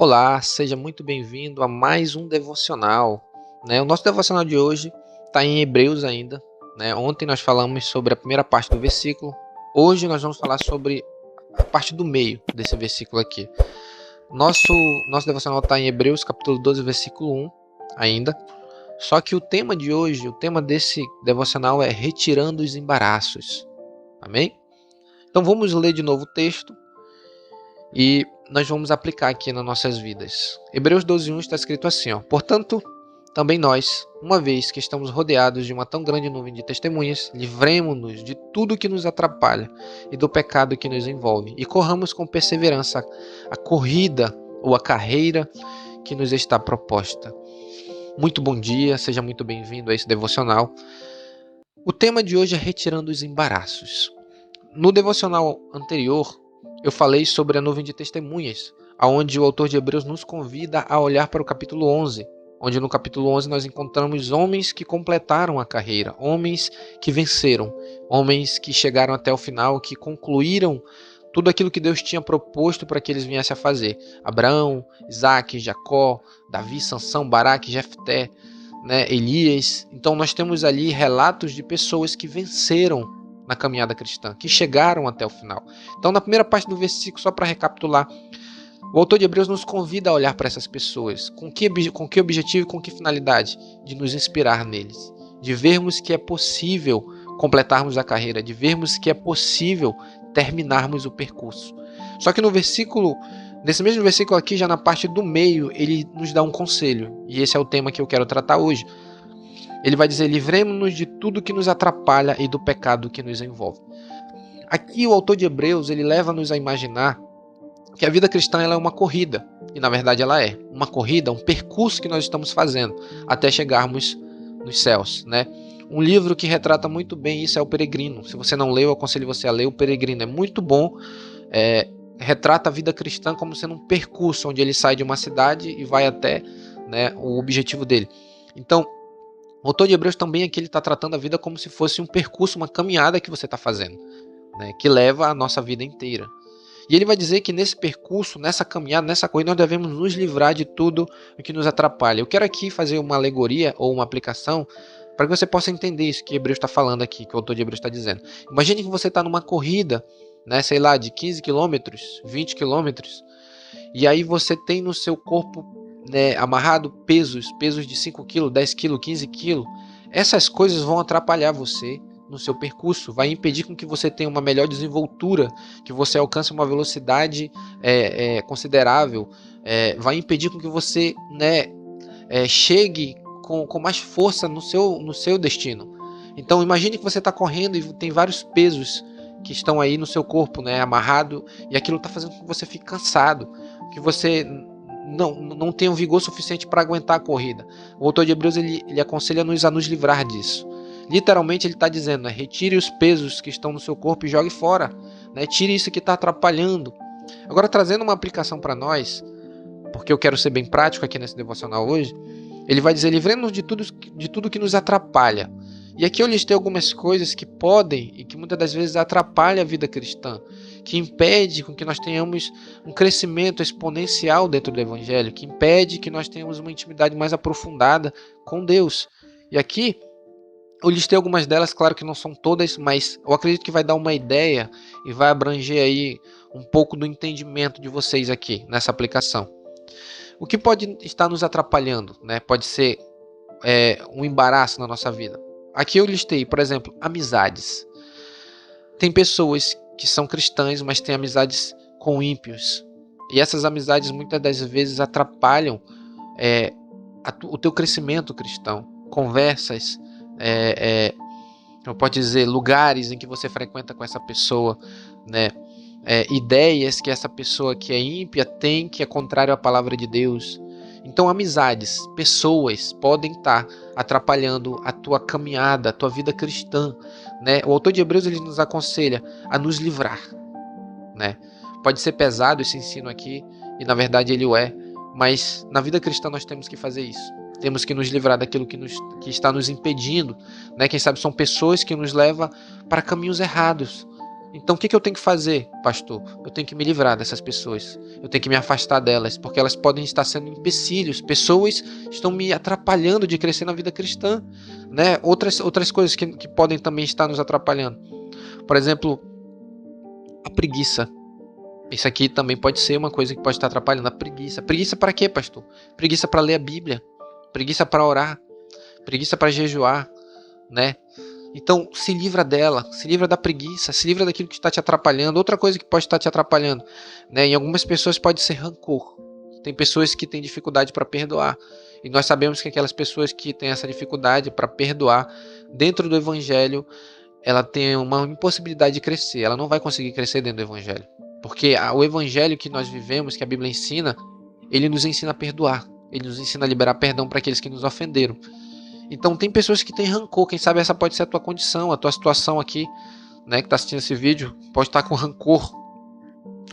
Olá, seja muito bem-vindo a mais um devocional, né? O nosso devocional de hoje está em Hebreus ainda, né? Ontem nós falamos sobre a primeira parte do versículo. Hoje nós vamos falar sobre a parte do meio desse versículo aqui. Nosso devocional está em Hebreus, capítulo 12, versículo 1 ainda. Só que o tema de hoje, o tema desse devocional é retirando os embaraços. Amém? Então vamos ler de novo o texto e nós vamos aplicar aqui nas nossas vidas. Hebreus 12:1 está escrito assim, ó: Portanto, também nós, uma vez que estamos rodeados de uma tão grande nuvem de testemunhas, livremo-nos de tudo que nos atrapalha e do pecado que nos envolve, e corramos com perseverança a corrida ou a carreira que nos está proposta. Muito bom dia, seja muito bem-vindo a esse devocional. O tema de hoje é retirando os embaraços. No devocional anterior, eu falei sobre a nuvem de testemunhas, aonde o autor de Hebreus nos convida a olhar para o capítulo 11, onde no capítulo 11 nós encontramos homens que completaram a carreira, homens que venceram, homens que chegaram até o final, que concluíram tudo aquilo que Deus tinha proposto para que eles viessem a fazer. Abraão, Isaac, Jacó, Davi, Sansão, Baraque, Jefté, Elias. Então nós temos ali relatos de pessoas que venceram na caminhada cristã, que chegaram até o final. Então, na primeira parte do versículo, só para recapitular, o autor de Hebreus nos convida a olhar para essas pessoas. Com que objetivo e com que finalidade? De nos inspirar neles. De vermos que é possível completarmos a carreira, de vermos que é possível terminarmos o percurso. Só que nesse mesmo versículo aqui, já na parte do meio, ele nos dá um conselho. E esse é o tema que eu quero tratar hoje. Ele vai dizer: livremos-nos de tudo que nos atrapalha e do pecado que nos envolve. Aqui o autor de Hebreus, ele leva-nos a imaginar que a vida cristã ela é uma corrida. E na verdade ela é uma corrida, um percurso que nós estamos fazendo até chegarmos nos céus, né? Um livro que retrata muito bem isso é O Peregrino. Se você não leu, eu aconselho você a ler O Peregrino. É muito bom. Retrata a vida cristã como sendo um percurso onde ele sai de uma cidade e vai até, o objetivo dele. Então, o autor de Hebreus também aqui está tratando a vida como se fosse um percurso, uma caminhada que você está fazendo, que leva a nossa vida inteira. E ele vai dizer que nesse percurso, nessa caminhada, nessa corrida, nós devemos nos livrar de tudo o que nos atrapalha. Eu quero aqui fazer uma alegoria ou uma aplicação para que você possa entender isso que Hebreus está falando aqui, que o autor de Hebreus está dizendo. Imagine que você está numa corrida, de 15 quilômetros, 20 quilômetros, e aí você tem no seu corpo amarrado pesos de 5 kg, 10 kg, 15 kg. Essas coisas vão atrapalhar você no seu percurso, vai impedir com que você tenha uma melhor desenvoltura, que você alcance uma velocidade considerável, vai impedir com que você chegue com mais força no seu destino. Então imagine que você está correndo e tem vários pesos que estão aí no seu corpo, amarrado, e aquilo está fazendo com que você fique cansado, que você não tem um vigor suficiente para aguentar a corrida. O autor de Hebreus ele aconselha-nos a nos livrar disso. Literalmente ele está dizendo, retire os pesos que estão no seu corpo e jogue fora. Tire isso que está atrapalhando. Agora, trazendo uma aplicação para nós, porque eu quero ser bem prático aqui nesse devocional hoje, ele vai dizer: livremos-nos de tudo que nos atrapalha. E aqui eu listei algumas coisas que podem e que muitas das vezes atrapalham a vida cristã, que impede com que nós tenhamos um crescimento exponencial dentro do Evangelho, que impede que nós tenhamos uma intimidade mais aprofundada com Deus. E aqui eu listei algumas delas, claro que não são todas, mas eu acredito que vai dar uma ideia e vai abranger aí um pouco do entendimento de vocês aqui nessa aplicação. O que pode estar nos atrapalhando, Pode ser um embaraço na nossa vida. Aqui eu listei, por exemplo, amizades. Tem pessoas que são cristãs, mas têm amizades com ímpios. E essas amizades muitas das vezes atrapalham o teu crescimento cristão. Conversas, eu posso dizer, lugares em que você frequenta com essa pessoa, ideias que essa pessoa que é ímpia tem, que é contrário à palavra de Deus. Então, amizades, pessoas podem estar atrapalhando a tua caminhada, a tua vida cristã. O autor de Hebreus ele nos aconselha a nos livrar. Pode ser pesado esse ensino aqui, e na verdade ele o é, mas na vida cristã nós temos que fazer isso. Temos que nos livrar daquilo que está nos impedindo. Quem sabe são pessoas que nos levam para caminhos errados. Então o que eu tenho que fazer, pastor? Eu tenho que me livrar dessas pessoas. Eu tenho que me afastar delas, porque elas podem estar sendo empecilhos. Pessoas estão me atrapalhando de crescer na vida cristã, né? Outras coisas que podem também estar nos atrapalhando. Por exemplo, a preguiça. Isso aqui também pode ser uma coisa que pode estar atrapalhando. A preguiça. Preguiça para quê, pastor? Preguiça para ler a Bíblia. Preguiça para orar. Preguiça para jejuar, né? Então, se livra dela, se livra da preguiça, se livra daquilo que está te atrapalhando. Outra coisa que pode estar te atrapalhando, né? Em algumas pessoas pode ser rancor. Tem pessoas que têm dificuldade para perdoar. E nós sabemos que aquelas pessoas que têm essa dificuldade para perdoar, dentro do Evangelho, ela tem uma impossibilidade de crescer. Ela não vai conseguir crescer dentro do Evangelho. Porque o Evangelho que nós vivemos, que a Bíblia ensina, ele nos ensina a perdoar. Ele nos ensina a liberar perdão para aqueles que nos ofenderam. Então tem pessoas que têm rancor, quem sabe essa pode ser a tua condição, a tua situação aqui, né, que está assistindo esse vídeo, pode estar com rancor,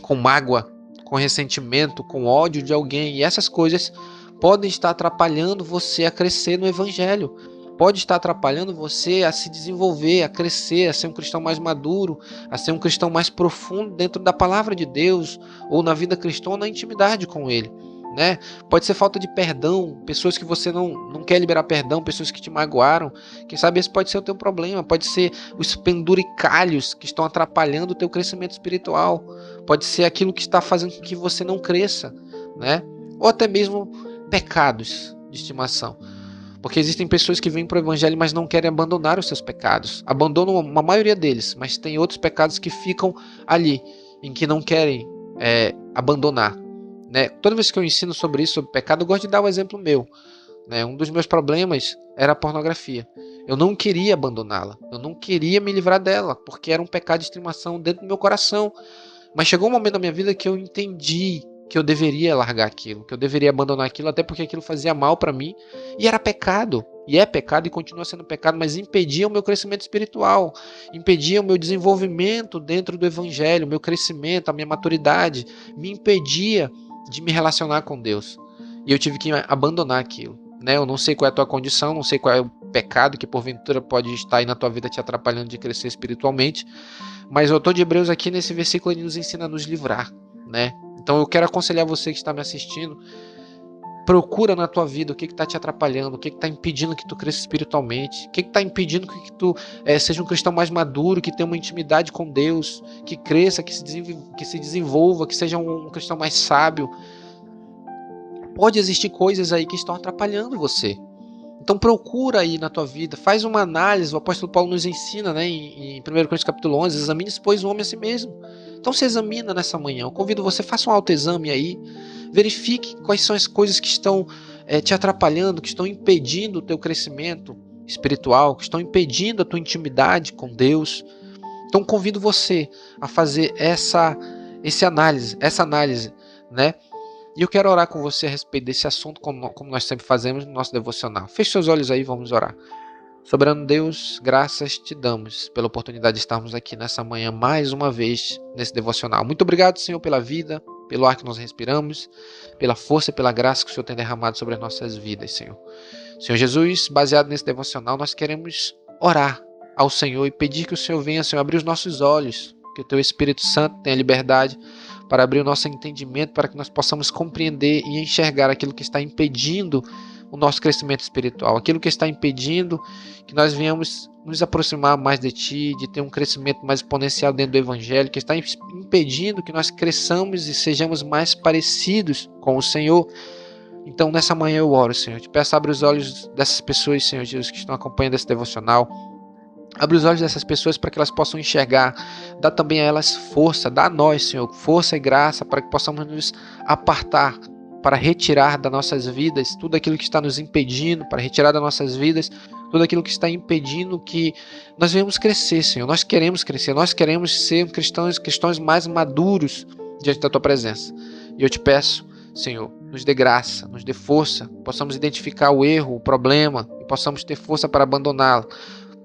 com mágoa, com ressentimento, com ódio de alguém, e essas coisas podem estar atrapalhando você a crescer no Evangelho, pode estar atrapalhando você a se desenvolver, a crescer, a ser um cristão mais maduro, a ser um cristão mais profundo dentro da palavra de Deus, ou na vida cristã, ou na intimidade com Ele. Né? Pode ser falta de perdão, pessoas que você não quer liberar perdão, pessoas que te magoaram. Quem sabe esse pode ser o teu problema, pode ser os penduricalhos que estão atrapalhando o teu crescimento espiritual, pode ser aquilo que está fazendo com que você não cresça, né? Ou até mesmo pecados de estimação. Porque existem pessoas que vêm para o Evangelho, mas não querem abandonar os seus pecados. Abandonam uma maioria deles, mas tem outros pecados que ficam ali, em que não querem abandonar. Né? Toda vez que eu ensino sobre isso, sobre pecado, eu gosto de dar um exemplo meu. Né? Um dos meus problemas era a pornografia. Eu não queria abandoná-la. Eu não queria me livrar dela, porque era um pecado de estimação dentro do meu coração. Mas chegou um momento da minha vida que eu entendi que eu deveria largar aquilo, que eu deveria abandonar aquilo, até porque aquilo fazia mal para mim. E era pecado. E é pecado e continua sendo pecado, mas impedia o meu crescimento espiritual, impedia o meu desenvolvimento dentro do Evangelho, o meu crescimento, a minha maturidade, me impedia de me relacionar com Deus. E eu tive que abandonar aquilo. Né? Eu não sei qual é a tua condição, não sei qual é o pecado que porventura pode estar aí na tua vida te atrapalhando de crescer espiritualmente, mas o autor de Hebreus aqui nesse versículo ele nos ensina a nos livrar. Né? Então eu quero aconselhar você que está me assistindo, procura na tua vida o que está te atrapalhando, o que está impedindo que tu cresça espiritualmente, o que está impedindo que tu seja um cristão mais maduro, que tenha uma intimidade com Deus, que cresça, que se desenvolva, que seja um cristão mais sábio. Pode existir coisas aí que estão atrapalhando você. Então procura aí na tua vida, faz uma análise, o apóstolo Paulo nos ensina, né, em 1 Coríntios capítulo 11, examine-se, pois, o homem a si mesmo. Então se examina nessa manhã, eu convido você, faça um autoexame aí, verifique quais são as coisas que estão te atrapalhando, que estão impedindo o teu crescimento espiritual, que estão impedindo a tua intimidade com Deus. Então convido você a fazer essa análise, né? E eu quero orar com você a respeito desse assunto, como nós sempre fazemos no nosso devocional. Feche seus olhos aí, vamos orar. Soberano Deus, graças te damos pela oportunidade de estarmos aqui nessa manhã mais uma vez nesse devocional. Muito obrigado, Senhor, pela vida, pelo ar que nós respiramos, pela força e pela graça que o Senhor tem derramado sobre as nossas vidas, Senhor. Senhor Jesus, baseado nesse devocional, nós queremos orar ao Senhor e pedir que o Senhor venha, Senhor, abrir os nossos olhos, que o Teu Espírito Santo tenha liberdade para abrir o nosso entendimento, para que nós possamos compreender e enxergar aquilo que está impedindo o nosso crescimento espiritual, aquilo que está impedindo que nós venhamos nos aproximar mais de Ti, de ter um crescimento mais exponencial dentro do Evangelho, que está impedindo que nós cresçamos e sejamos mais parecidos com o Senhor. Então nessa manhã eu oro, Senhor, te peço, abre os olhos dessas pessoas, Senhor Jesus, que estão acompanhando esse devocional. Abre os olhos dessas pessoas para que elas possam enxergar. Dá também a elas força, dá a nós, Senhor, força e graça para que possamos nos apartar, para retirar das nossas vidas tudo aquilo que está nos impedindo, para retirar das nossas vidas tudo aquilo que está impedindo que nós venhamos crescer, Senhor. Nós queremos crescer, nós queremos ser cristãos mais maduros diante da Tua presença. E eu te peço, Senhor, nos dê graça, nos dê força, possamos identificar o erro, o problema, e possamos ter força para abandoná-lo,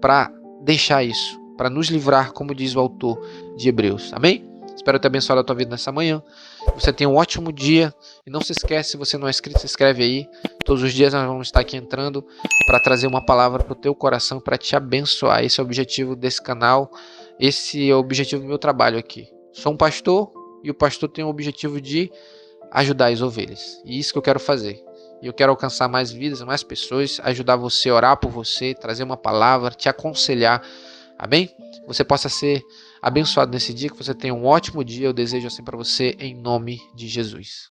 para deixar isso, para nos livrar, como diz o autor de Hebreus. Amém? Espero ter abençoado a tua vida nessa manhã. Você tenha um ótimo dia. E não se esquece, se você não é inscrito, se inscreve aí. Todos os dias nós vamos estar aqui entrando para trazer uma palavra para o teu coração, para te abençoar. Esse é o objetivo desse canal. Esse é o objetivo do meu trabalho aqui. Sou um pastor e o pastor tem o objetivo de ajudar as ovelhas. E isso que eu quero fazer. E eu quero alcançar mais vidas, mais pessoas, ajudar você a orar por você, trazer uma palavra, te aconselhar. Amém? Você possa ser abençoado nesse dia, que você tenha um ótimo dia. Eu desejo assim para você em nome de Jesus.